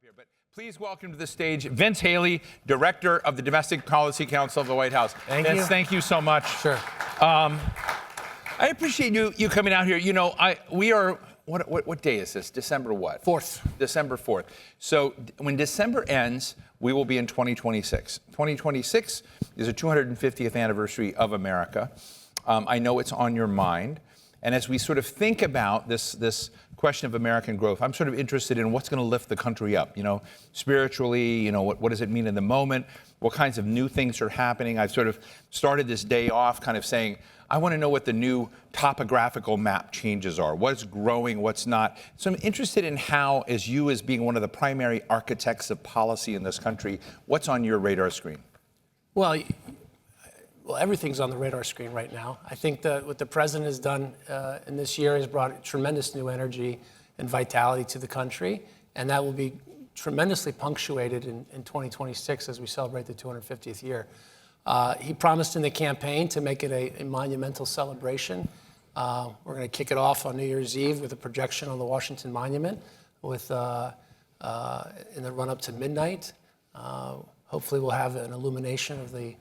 Here, but please welcome to the stage Vince Haley, Director of the Domestic Policy Council of the White House. Vince, thank you so much. Sure. I appreciate you coming out here. You know, we are, what day is this? December what? 4th. December 4th. So when December ends, we will be in 2026. 2026 is the 250th anniversary of America. I know it's on your mind. And as we sort of think about this question of American growth, I'm sort of interested in what's going to lift the country up, you know, spiritually, you know, what does it mean in the moment? What kinds of new things are happening? I've sort of started this day off kind of saying, I want to know what the new topographical map changes are. What's growing, what's not. So I'm interested in how, as being one of the primary architects of policy in this country, what's on your radar screen? Well, everything's on the radar screen right now. I think that what the president has done in this year has brought tremendous new energy and vitality to the country, and that will be tremendously punctuated in 2026 as we celebrate the 250th year. He promised in the campaign to make it a monumental celebration. We're going to kick it off on New Year's Eve with a projection on the Washington Monument with, in the run-up to midnight. Hopefully we'll have an illumination of the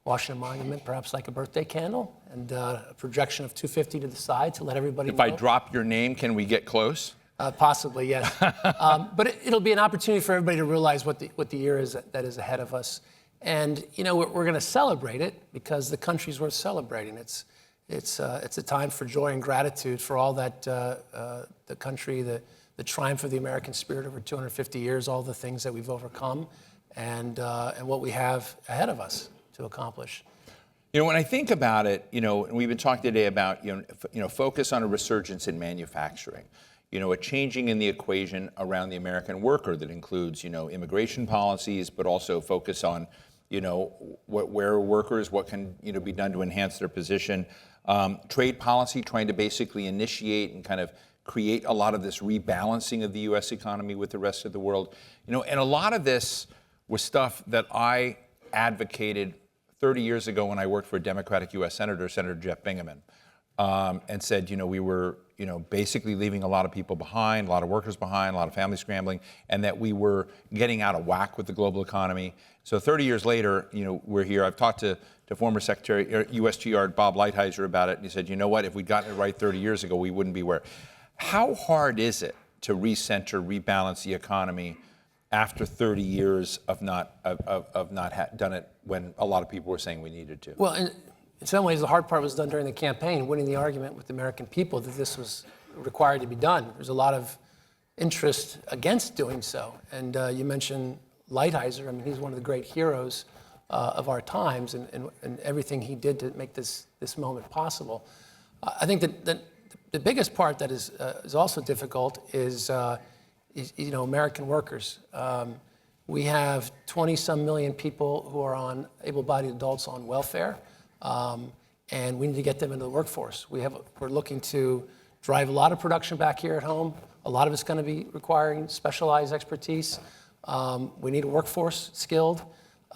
Washington Monument, perhaps like a birthday candle, and a projection of 250 to the side to let everybody know. If I drop your name, can we get close? Possibly, yes. But it'll be an opportunity for everybody to realize what the year is that is ahead of us. And, you know, we're going to celebrate it because the country's worth celebrating. It's a time for joy and gratitude for all that the country, the triumph of the American spirit over 250 years, all the things that we've overcome, and what we have ahead of us to accomplish. You know, when I think about it, you know, and we've been talking today about, you know, focus on a resurgence in manufacturing, you know, a changing in the equation around the American worker that includes, you know, immigration policies, but also focus on, you know, where workers, what can, you know, be done to enhance their position. Trade policy, trying to basically initiate and kind of create a lot of this rebalancing of the U.S. economy with the rest of the world. You know, and a lot of this was stuff that I advocated 30 years ago when I worked for a Democratic U.S. Senator, Senator Jeff Bingaman, and said, you know, we were, you know, basically leaving a lot of people behind, a lot of workers behind, a lot of families scrambling, and that we were getting out of whack with the global economy. So 30 years later, you know, we're here. I've talked to former Secretary, USTR Bob Lighthizer about it, and he said, you know what, if we'd gotten it right 30 years ago, we wouldn't be where. How hard is it to recenter, rebalance the economy after 30 years of not done it when a lot of people were saying we needed to? Well, in some ways, the hard part was done during the campaign, winning the argument with the American people that this was required to be done. There's a lot of interest against doing so. And you mentioned Lighthizer. I mean, he's one of the great heroes of our times and everything he did to make this moment possible. I think that the biggest part that is also difficult is you know, American workers. We have 20-some million people who are on, able-bodied adults on welfare, and we need to get them into the workforce. We're looking to drive a lot of production back here at home. A lot of it's going to be requiring specialized expertise. We need a workforce skilled,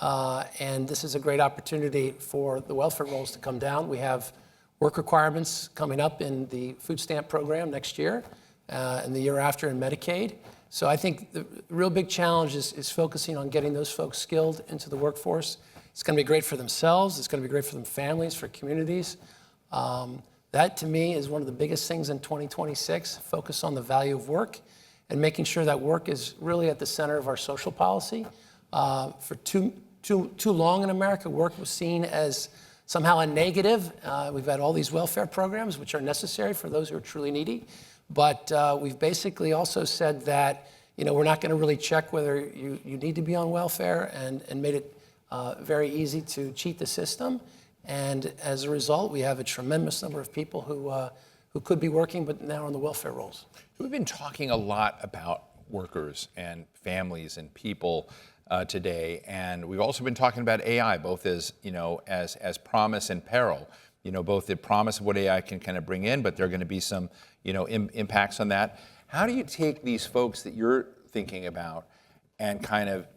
and this is a great opportunity for the welfare rolls to come down. We have work requirements coming up in the food stamp program next year, and the year after in Medicaid. So I think the real big challenge is focusing on getting those folks skilled into the workforce. It's going to be great for themselves. It's going to be great for them families, for communities. That, to me, is one of the biggest things in 2026, focus on the value of work and making sure that work is really at the center of our social policy. For too long in America, work was seen as somehow a negative. We've had all these welfare programs, which are necessary for those who are truly needy. But we've basically also said that, you know, we're not going to really check whether you need to be on welfare and made it very easy to cheat the system. And as a result, we have a tremendous number of people who could be working but now are on the welfare rolls. We've been talking a lot about workers and families and people today, and we've also been talking about AI, both as, you know, as promise and peril. You know, both the promise of what AI can kind of bring in, but there are going to be some, you know, impacts on that. How do you take these folks that you're thinking about and kind of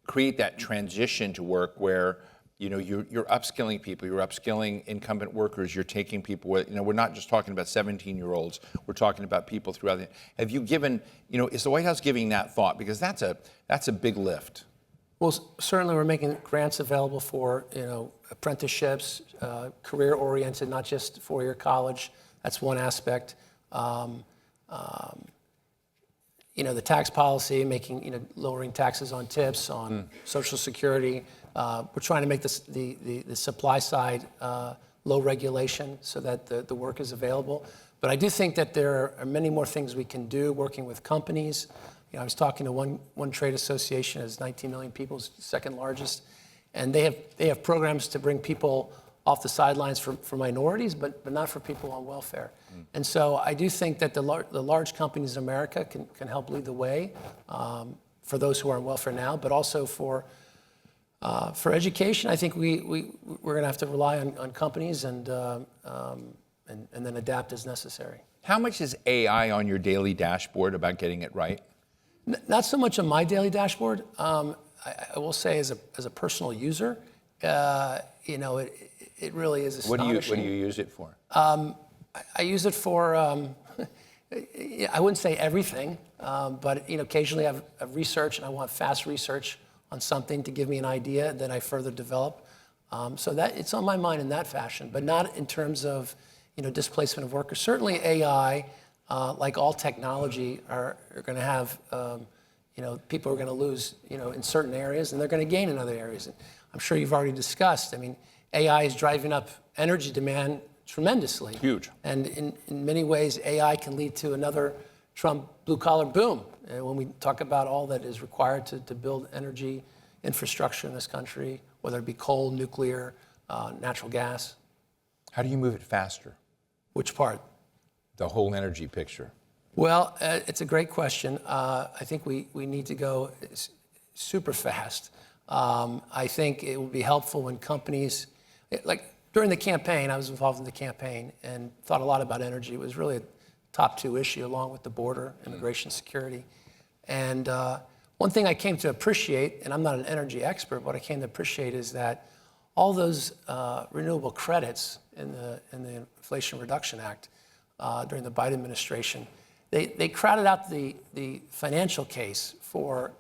create that transition to work where, You're upskilling people, you're upskilling incumbent workers, you're taking people with, we're not just talking about 17-year-olds, we're talking about people throughout the, have you given, is the White House giving that thought? Because that's a big lift. Well, certainly we're making grants available for, apprenticeships, career-oriented, not just four-year college. That's one aspect. The tax policy, making, lowering taxes on tips, on Social Security. We're trying to make the supply side low regulation so that the work is available. But I do think that there are many more things we can do working with companies. I was talking to one trade association, has 19 million people, it's the second largest, and they have programs to bring people off the sidelines for minorities, but not for people on welfare. And so I do think that the large companies in America can help lead the way for those who are on welfare now, but also for education. I think we're going to have to rely on companies and then adapt as necessary. How much is AI on your daily dashboard about getting it right? Not so much on my daily dashboard. I will say as a personal user, it really is astonishing. What do you use it for? I use it for, I wouldn't say everything, but occasionally I have research and I want fast research on something to give me an idea that I further develop. So that it's on my mind in that fashion, but not in terms of displacement of workers. Certainly AI, like all technology, are going to have people are going to lose in certain areas and they're going to gain in other areas. And I'm sure you've already discussed. I mean, AI is driving up energy demand tremendously. Huge. And in many ways, AI can lead to another Trump blue-collar boom. And when we talk about all that is required to build energy infrastructure in this country, whether it be coal, nuclear, natural gas. How do you move it faster? Which part? The whole energy picture. Well, it's a great question. I think we need to go super fast. I think it would be helpful when companies, like during the campaign, I was involved in the campaign and thought a lot about energy. It was really a top two issue along with the border, immigration, security. And one thing I came to appreciate, and I'm not an energy expert, what I came to appreciate is that all those renewable credits in the Inflation Reduction Act during the Biden administration, they crowded out the financial case for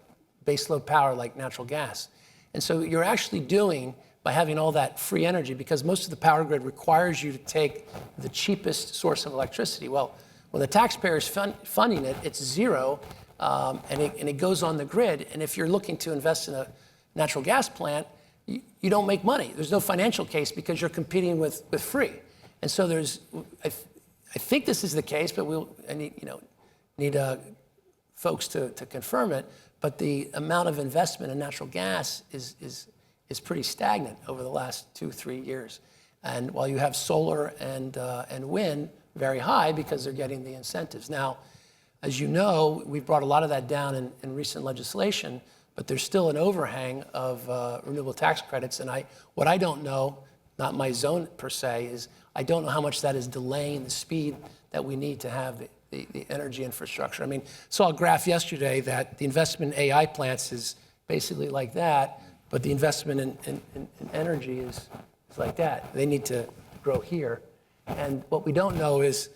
baseload power like natural gas. And so you're actually doing, by having all that free energy, because most of the power grid requires you to take the cheapest source of electricity. Well, when the taxpayer is funding it, it's zero, and it goes on the grid. And if you're looking to invest in a natural gas plant, you don't make money. There's no financial case because you're competing with free. And so I think this is the case, but I need folks to confirm it. But the amount of investment in natural gas is pretty stagnant over the last 2-3 years. And while you have solar and wind very high because they're getting the incentives. Now, as you know, we've brought a lot of that down in recent legislation, but there's still an overhang of renewable tax credits. And what I don't know, not my zone per se, is I don't know how much that is delaying the speed that we need to have the energy infrastructure. I mean, saw a graph yesterday that the investment in AI plants is basically like that, but the investment in energy is like that. They need to grow here. And what we don't know is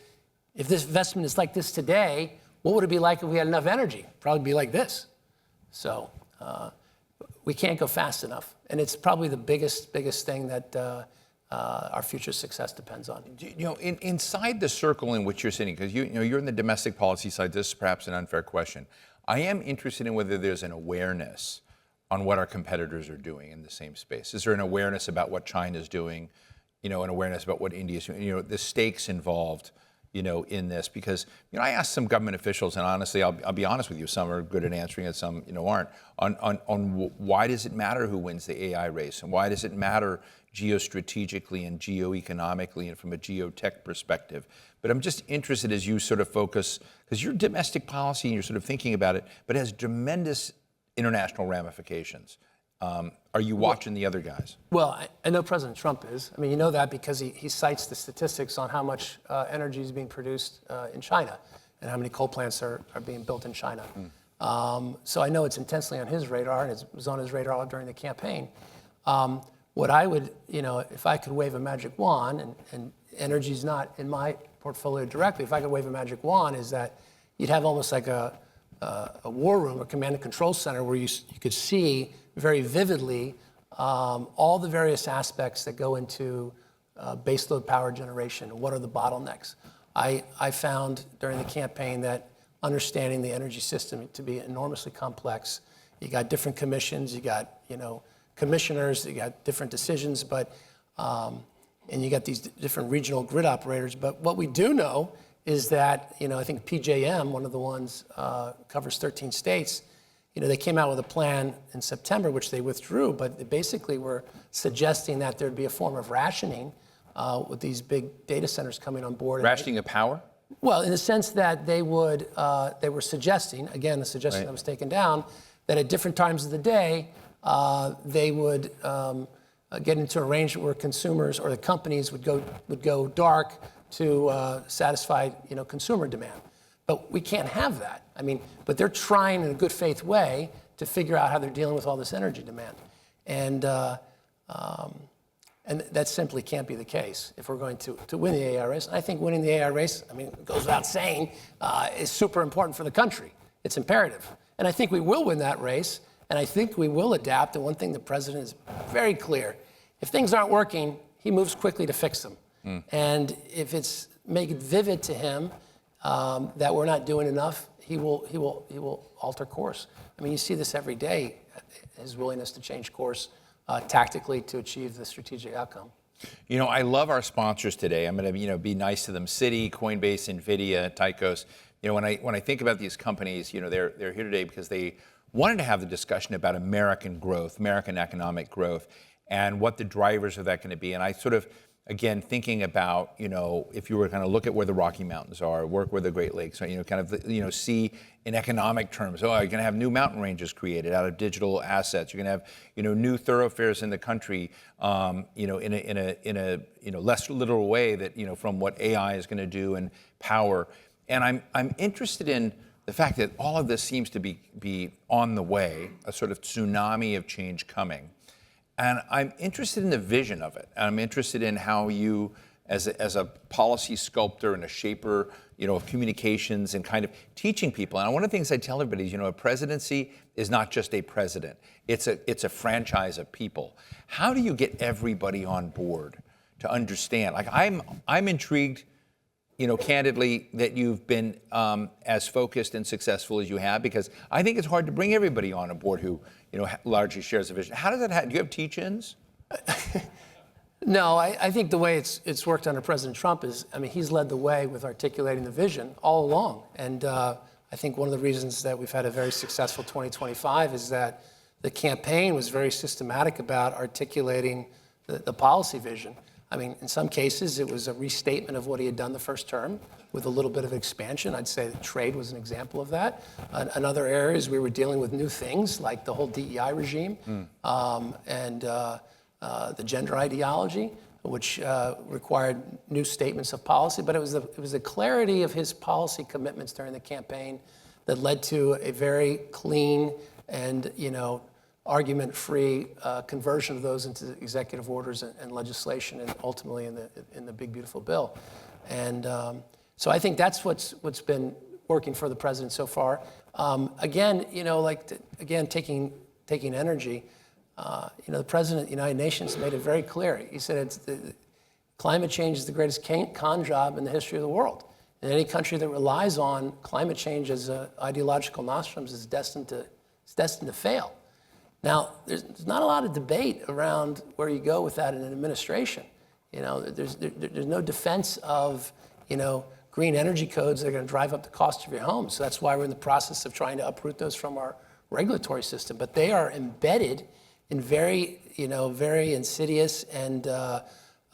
if this investment is like this today, what would it be like if we had enough energy? Probably be like this. So we can't go fast enough. And it's probably the biggest thing that our future success depends on. Inside the circle in which you're sitting, because you're in the domestic policy side, this is perhaps an unfair question. I am interested in whether there's an awareness on what our competitors are doing in the same space. Is there an awareness about what China's doing, an awareness about what India's doing, the stakes involved, in this? Because, I asked some government officials, and honestly, I'll be honest with you, some are good at answering it, some, aren't, on why does it matter who wins the AI race, and why does it matter geostrategically and geoeconomically and from a geotech perspective. But I'm just interested as you sort of focus, because you're domestic policy and you're sort of thinking about it, but it has tremendous international ramifications. Are you watching the other guys? Well, I know President Trump is. I mean, you know that because he cites the statistics on how much energy is being produced in China and how many coal plants are being built in China. So I know it's intensely on his radar, and it was on his radar during the campaign. what I would, if I could wave a magic wand, and energy's not in my portfolio directly, if I could wave a magic wand, is that you'd have almost like a war room, a command and control center where you could see very vividly all the various aspects that go into baseload power generation and what are the bottlenecks. I found during the campaign that understanding the energy system to be enormously complex. You got different commissions, you got commissioners, you got different decisions, but and you got these different regional grid operators. But what we do know is that I think PJM, one of the ones covers 13 states. They came out with a plan in September, which they withdrew, but they basically were suggesting that there'd be a form of rationing with these big data centers coming on board. Rationing of power? Well, in the sense that they were suggesting, again, the suggestion Right. that was taken down, that at different times of the day, they would get into an arrangement where consumers or the companies would go dark to satisfy consumer demand. But we can't have that. But they're trying in a good faith way to figure out how they're dealing with all this energy demand. And that simply can't be the case if we're going to win the AI race. And I think winning the AI race, it goes without saying, is super important for the country. It's imperative. And I think we will win that race, and I think we will adapt. And one thing the president is very clear, if things aren't working, he moves quickly to fix them. And if it's make it vivid to him that we're not doing enough, he will alter course. You see this every day, his willingness to change course tactically to achieve the strategic outcome. I love our sponsors today. I'm going to be nice to them. Citi, Coinbase, NVIDIA, Tychos. When I think about these companies, they're here today because they wanted to have the discussion about American growth, American economic growth, and what the drivers of that going to be. And I sort of, again, thinking about, if you were kind of look at where the Rocky Mountains are, work where the Great Lakes are, see in economic terms, you're going to have new mountain ranges created out of digital assets. You're going to have, new thoroughfares in the country, in a less literal way that, from what AI is going to do and power. And I'm interested in the fact that all of this seems to be on the way, a sort of tsunami of change coming. And I'm interested in the vision of it. And I'm interested in how you, as a policy sculptor and a shaper, of communications and kind of teaching people. And one of the things I tell everybody is, a presidency is not just a president. It's a franchise of people. How do you get everybody on board to understand? Like I'm intrigued, candidly, that you've been as focused and successful as you have, because I think it's hard to bring everybody on board who, largely shares a vision. How does that happen? Do you have teach-ins? No, I think the way it's worked under President Trump is, he's led the way with articulating the vision all along. And I think one of the reasons that we've had a very successful 2025 is that the campaign was very systematic about articulating the policy vision. In some cases, it was a restatement of what he had done the first term with a little bit of expansion. I'd say that trade was an example of that. In other areas, we were dealing with new things like the whole DEI regime and the gender ideology, which required new statements of policy. But it was the clarity of his policy commitments during the campaign that led to a very clean and, argument-free conversion of those into executive orders and legislation, and ultimately in the big beautiful bill. And so I think that's what's been working for the president so far. Again, taking energy. The president of the United Nations made it very clear. He said climate change is the greatest con job in the history of the world. And any country that relies on climate change as ideological nostrums is destined to fail. Now, there's not a lot of debate around where you go with that in an administration. There's no defense of, green energy codes that are going to drive up the cost of your home. So that's why we're in the process of trying to uproot those from our regulatory system. But they are embedded in very insidious and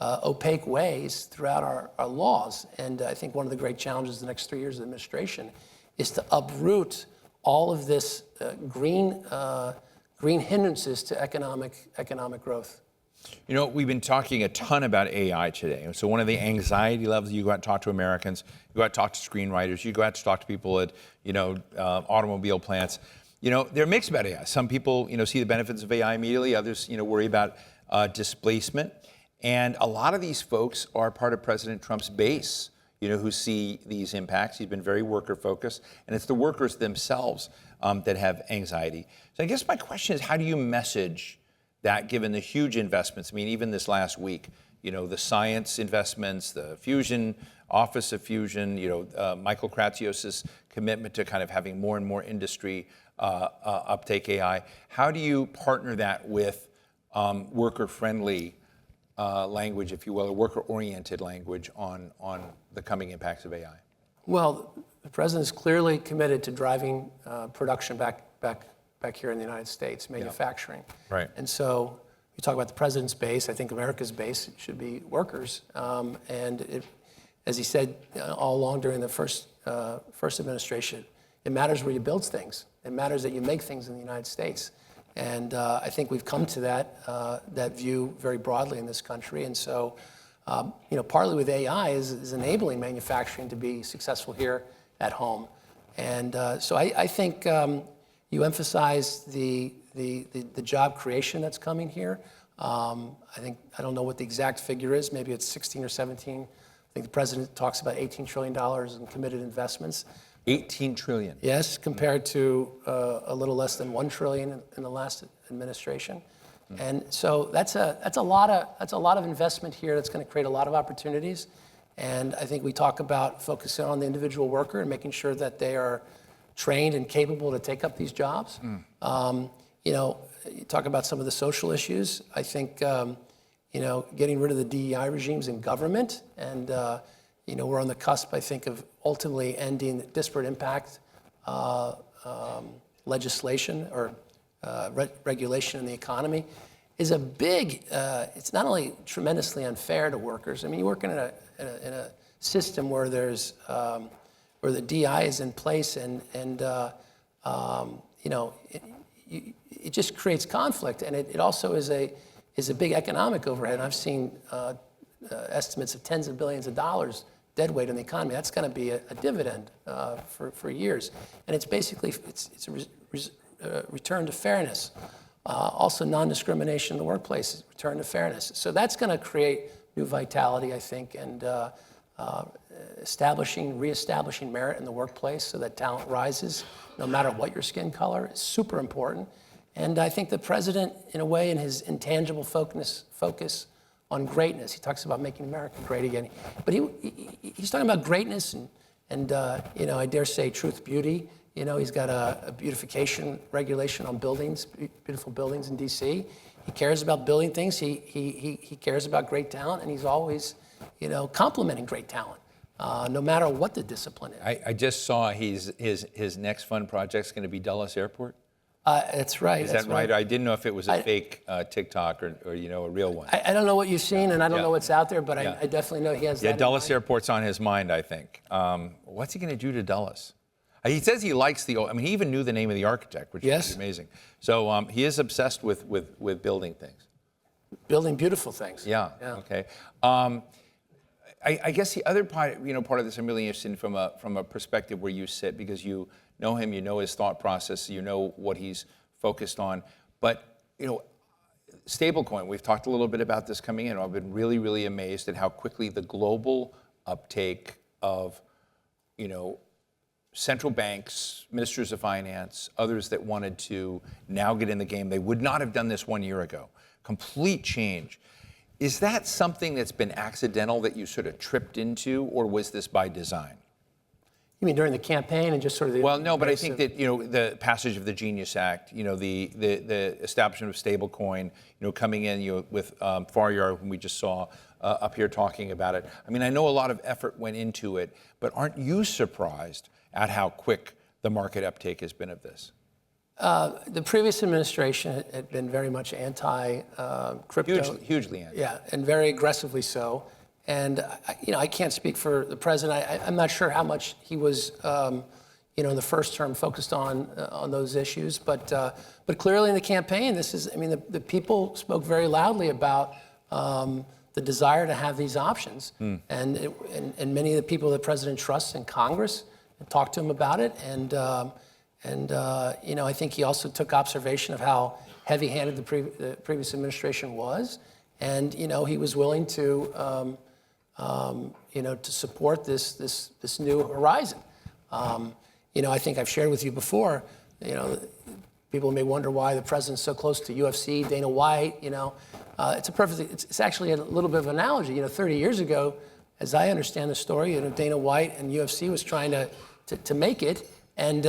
opaque ways throughout our laws. And I think one of the great challenges the next 3 years of the administration is to uproot all of this green hindrances to economic growth. We've been talking a ton about AI today. So one of the anxiety levels, you go out and talk to Americans, you go out and talk to screenwriters, you go out to talk to people at, automobile plants. They're mixed about AI. Some people, see the benefits of AI immediately. Others, worry about displacement. And a lot of these folks are part of President Trump's base, who see these impacts. He's been very worker focused, and it's the workers themselves that have anxiety. So I guess my question is, how do you message that given the huge investments? I mean, even this last week, the science investments, the fusion, Office of Fusion, Michael Kratsios's commitment to kind of having more and more industry uptake AI. How do you partner that with worker-friendly language, if you will, or worker-oriented language on the coming impacts of AI? Well, the president is clearly committed to driving production back here in the United States, manufacturing. Yeah. Right. And so you talk about the president's base. I think America's base should be workers. As he said all along during the first administration, it matters where you build things. It matters that you make things in the United States. And I think we've come to that view very broadly in this country. And so, partly with AI is enabling manufacturing to be successful here at home. And so I think you emphasize the job creation that's coming here. I don't know what the exact figure is. Maybe it's 16 or 17. I think the president talks about $18 trillion in committed investments. 18 trillion. Yes, compared to a little less than 1 trillion in the last administration. And so that's a lot of investment here that's going to create a lot of opportunities. And I think we talk about focusing on the individual worker and making sure that they are trained and capable to take up these jobs. You talk about some of the social issues. I think getting rid of the DEI regimes in government, and we're on the cusp, I think, of ultimately ending disparate impact legislation or regulation in the economy is a big, it's not only tremendously unfair to workers. I mean, you work in a system where there's, where the DI is in place and it just creates conflict, and it also is a big economic overhead. And I've seen estimates of tens of billions of dollars deadweight in the economy. That's going to be a dividend for years. And it's basically, it's a return to fairness. Also non-discrimination in the workplace is return to fairness. So that's going to create new vitality, I think, and reestablishing merit in the workplace so that talent rises no matter what your skin color is super important. And I think the president, in a way, in his intangible focus on greatness, he talks about making America great again. But he's talking about greatness and I dare say truth, beauty. He's got a beautification regulation on buildings, beautiful buildings in D.C. He cares about building things. He cares about great talent, and he's always, complimenting great talent, no matter what the discipline is. I just saw his next fun project's going to be Dulles Airport. That's right. Is that right? I didn't know if it was a fake TikTok or a real one. I don't know what you've seen, and I don't know what's out there, but I definitely know he has that. Yeah, Dulles Airport's on his mind, I think. What's he going to do to Dulles? He says he likes he even knew the name of the architect, which is amazing. So he is obsessed with building things. Building beautiful things. Yeah. Okay. I guess the other part of this I'm really interested in from a perspective where you sit, because you know him, you know his thought process, you know what he's focused on. But stablecoin, we've talked a little bit about this coming in. I've been really, really amazed at how quickly the global uptake of central banks, ministers of finance, others that wanted to now get in the game. They would not have done this 1 year ago. Complete change. Is that something that's been accidental that you sort of tripped into, or was this by design? You mean during the campaign and just sort of the... Well, no, but I think that, the passage of the Genius Act, the establishment of stablecoin, coming in, with Faryar, whom we just saw up here talking about it. I mean, I know a lot of effort went into it, but aren't you surprised at how quick the market uptake has been of this? The previous administration had been very much anti-crypto. Hugely anti. Yeah, and very aggressively so. And I can't speak for the president. I'm not sure how much he was, in the first term focused on those issues. But clearly in the campaign, the people spoke very loudly about the desire to have these options, and many of the people the president trusts in Congress talked to him about it, and And I think he also took observation of how heavy-handed the previous administration was, and he was willing to to support this new horizon. I think I've shared with you before. People may wonder why the president's so close to UFC, Dana White. It's actually a little bit of an analogy. 30 years ago, as I understand the story, Dana White and UFC was trying to make it, and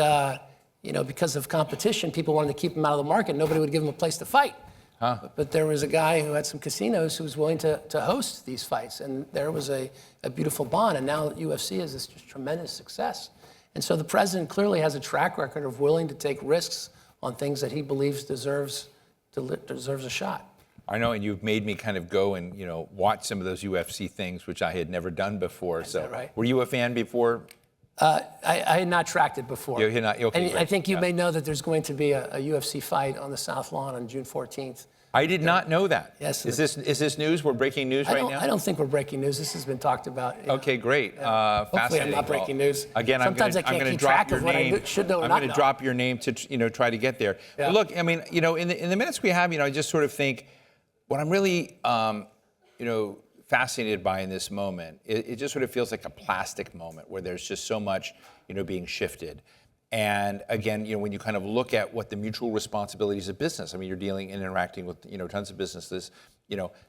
because of competition, people wanted to keep him out of the market. Nobody would give him a place to fight. But there was a guy who had some casinos who was willing to host these fights, and there was a beautiful bond. And now UFC is this just tremendous success. And so the president clearly has a track record of willing to take risks on things that he believes deserves a shot. I know, and you've made me kind of go and watch some of those UFC things, which I had never done before. Is that right? Were you a fan before? I had not tracked it before. You're not, okay, and I think you may know that there's going to be a UFC fight on the South Lawn on June 14th. I did not know that. Yes. Is this news? We're breaking news right now? I don't think we're breaking news. This has been talked about. Okay, great. Hopefully I'm not breaking news. Again, sometimes I can't keep track of what I should know or not know. I'm going to drop your name to try to get there. Yeah. But look, I mean, in the minutes we have, I just sort of think what I'm really, fascinated by in this moment, it just sort of feels like a plastic moment where there's just so much, being shifted. And again, when you kind of look at what the mutual responsibilities of business, I mean, you're dealing and interacting with, tons of businesses.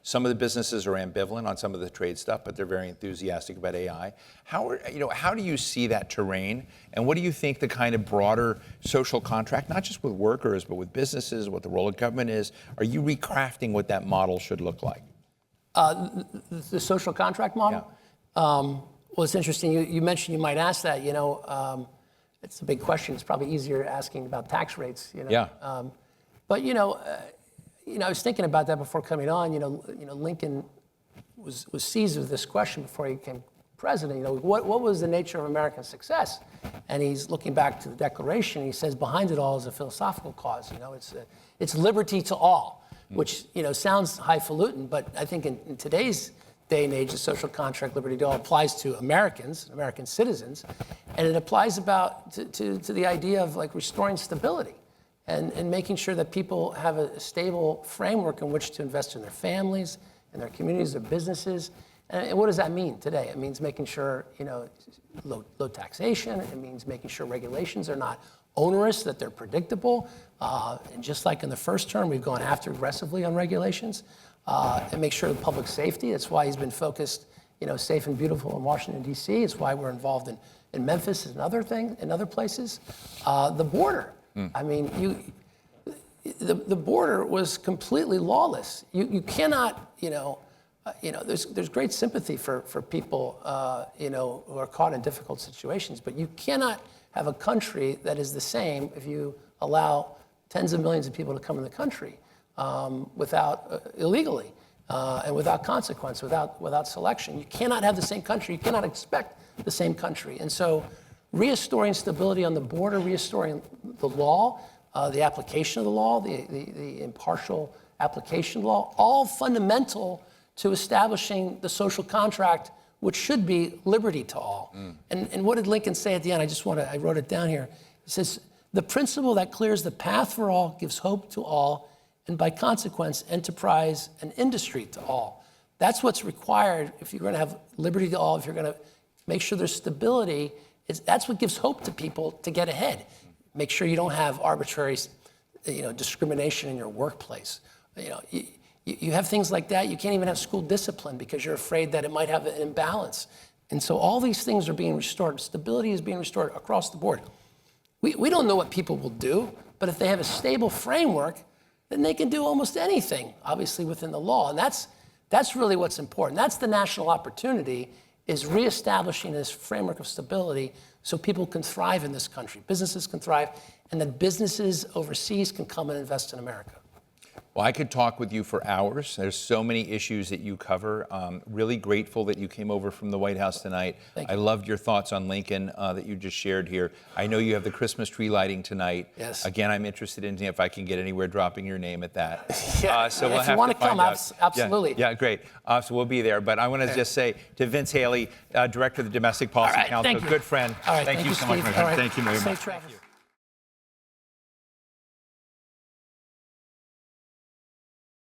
Some of the businesses are ambivalent on some of the trade stuff, but they're very enthusiastic about AI. How do you see that terrain? And what do you think the kind of broader social contract, not just with workers, but with businesses, what the role of government is? Are you recrafting what that model should look like? The social contract model? Yeah. Well, it's interesting. You mentioned you might ask that. It's a big question. It's probably easier asking about tax rates. Yeah. But I was thinking about that before coming on. Lincoln was seized with this question before he became president. What was the nature of American success? And he's looking back to the Declaration. And he says behind it all is a philosophical cause. It's liberty to all, which sounds highfalutin, but I think in today's day and age, the social contract, liberty to all, applies to Americans, American citizens, and it applies to the idea of restoring stability and making sure that people have a stable framework in which to invest in their families, in their communities, their businesses. And what does that mean today? It means making sure low taxation. It means making sure regulations are not onerous, that they're predictable. And just like in the first term, we've gone after aggressively on regulations. And make sure the public safety. That's why he's been focused, safe and beautiful in Washington, D.C. It's why we're involved in Memphis and other places. The border. I mean, the border was completely lawless. You cannot, there's great sympathy for people, who are caught in difficult situations, but you cannot have a country that is the same if you allow tens of millions of people to come in the country. Illegally, and without consequence, without selection. You cannot have the same country. You cannot expect the same country. And so restoring stability on the border, restoring the law, the application of the law, the impartial application of the law, all fundamental to establishing the social contract, which should be liberty to all. And what did Lincoln say at the end? I wrote it down here. He says, the principle that clears the path for all gives hope to all, and by consequence, enterprise and industry to all. That's what's required if you're going to have liberty to all, if you're going to make sure there's stability. That's what gives hope to people to get ahead. Make sure you don't have arbitrary, discrimination in your workplace. You have things like that. You can't even have school discipline because you're afraid that it might have an imbalance. And so all these things are being restored. Stability is being restored across the board. We don't know what people will do, but if they have a stable framework, then they can do almost anything, obviously within the law. And that's really what's important. That's the national opportunity, is reestablishing this framework of stability so people can thrive in this country, businesses can thrive, and that businesses overseas can come and invest in America. Well, I could talk with you for hours. There's so many issues that you cover. Really grateful that you came over from the White House tonight. Thank you. I loved your thoughts on Lincoln that you just shared here. I know you have the Christmas tree lighting tonight. Yes. Again, I'm interested in if I can get anywhere dropping your name at that. Yeah. So we'll if have you want to to come, find out. absolutely. Yeah, great. So we'll be there. But I want to just say to Vince Haley, Director of the Domestic Policy Council, thank you. good friend. All right, thank you so much, Steve. my friend. All right. Thank you very much. Safe travels.